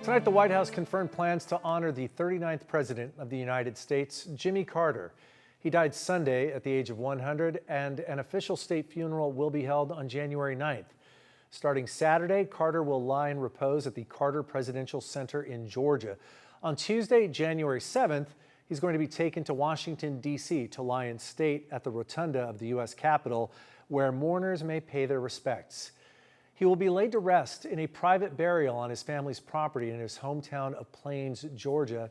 Tonight, the White House confirmed plans to honor the 39th President of the United States, Jimmy Carter. He died Sunday at the age of 100, and an official state funeral will be held on January 9th. Starting Saturday, Carter will lie in repose at the Carter Presidential Center in Georgia. On Tuesday, January 7th, he's going to be taken to Washington, D.C. to lie in state at the rotunda of the U.S. Capitol, where mourners may pay their respects. He will be laid to rest in a private burial on his family's property in his hometown of Plains, Georgia.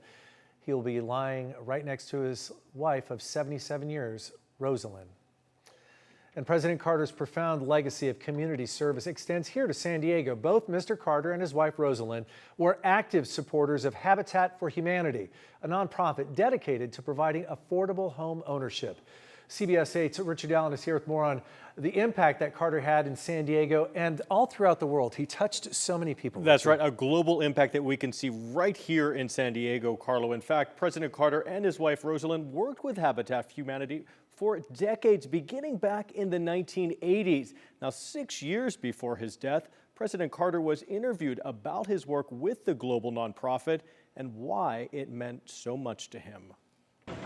He will be lying right next to his wife of 77 years, Rosalynn. And President Carter's profound legacy of community service extends here to San Diego. Both Mr. Carter and his wife, Rosalynn, were active supporters of Habitat for Humanity, a nonprofit dedicated to providing affordable home ownership. CBS 8's Richard Allen is here with more on the impact that Carter had in San Diego and all throughout the world. He touched so many people. That's right, a global impact that we can see right here in San Diego, Carlo. In fact, President Carter and his wife Rosalynn worked with Habitat for Humanity for decades, beginning back in the 1980s. Now, 6 years before his death, President Carter was interviewed about his work with the global nonprofit and why it meant so much to him.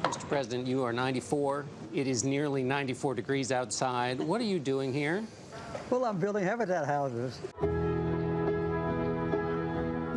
Mr. President, you are 94. It is nearly 94 degrees outside. What are you doing here? Well, I'm building habitat houses.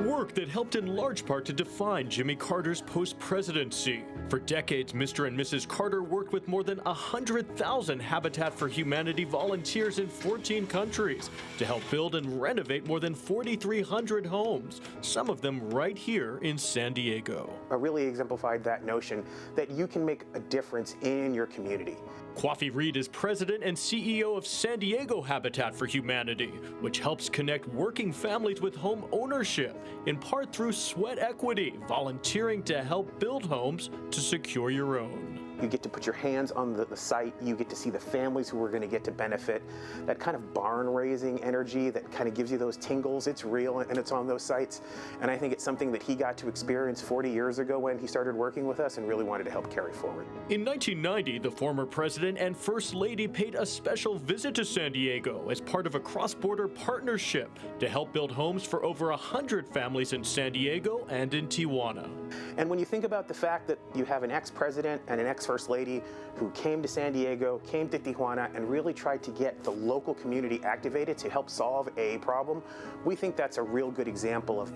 Work that helped in large part to define Jimmy Carter's post-presidency. For decades, Mr. and Mrs. Carter worked with more than 100,000 Habitat for Humanity volunteers in 14 countries to help build and renovate more than 4,300 homes, some of them right here in San Diego. I really exemplified that notion that you can make a difference in your community. Kwafi Reed is president and CEO of San Diego Habitat for Humanity, which helps connect working families with home ownership, in part through sweat equity, volunteering to help build homes to secure your own. You get to put your hands on the site, you get to see the families who are going to get to benefit. That kind of barn-raising energy that kind of gives you those tingles, it's real and it's on those sites. And I think it's something that he got to experience 40 years ago when he started working with us and really wanted to help carry forward. In 1990, the former president and first lady paid a special visit to San Diego as part of a cross-border partnership to help build homes for over 100 families in San Diego and in Tijuana. And when you think about the fact that you have an ex-president and an ex-first lady who came to San Diego, came to Tijuana, and really tried to get the local community activated to help solve a problem, we think that's a real good example of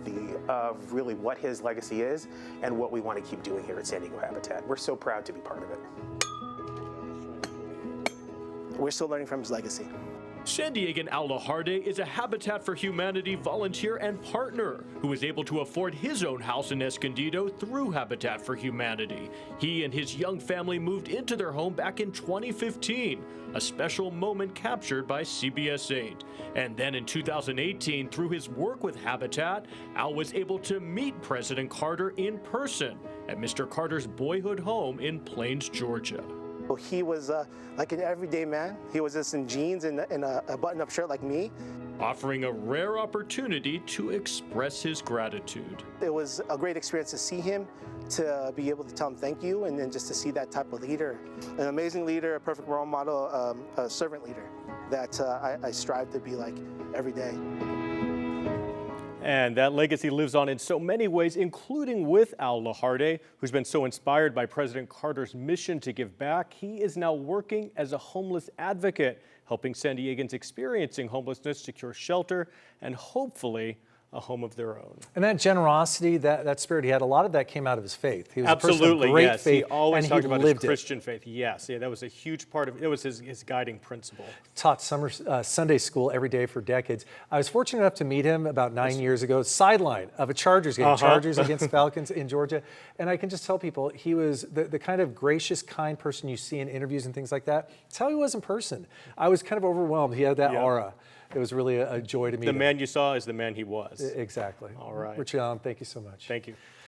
really what his legacy is and what we want to keep doing here at San Diego Habitat. We're so proud to be part of it. We're still learning from his legacy. San Diegan Al Laharde is a Habitat for Humanity volunteer and partner who was able to afford his own house in Escondido through Habitat for Humanity. He and his young family moved into their home back in 2015, a special moment captured by CBS 8. And then in 2018, through his work with Habitat, Al was able to meet President Carter in person at Mr. Carter's boyhood home in Plains, Georgia. He was like an everyday man. He was just in jeans and a button-up shirt like me. Offering a rare opportunity to express his gratitude. It was a great experience to see him, to be able to tell him thank you, and then just to see that type of leader. An amazing leader, a perfect role model, a servant leader that I strive to be like every day. And that legacy lives on in so many ways, including with Al Laharde, who's been so inspired by President Carter's mission to give back. He is now working as a homeless advocate, helping San Diegans experiencing homelessness secure shelter and hopefully a home of their own. And that generosity, that spirit he had, a lot of that came out of his faith. He was Absolutely, a person of great yes. faith, He always and talked he about lived his Christian faith. Yes, yeah, that was a huge part of it. It was his guiding principle. Taught Sunday school every day for decades. I was fortunate enough to meet him about 9 years ago, sideline of a Chargers game, Chargers against Falcons in Georgia. And I can just tell people he was the kind of gracious, kind person you see in interviews and things like that. It's how he was in person. I was kind of overwhelmed. He had that aura. It was really a joy to meet him. The man you saw is the man he was. Exactly. All right. Richard Allen, thank you so much. Thank you.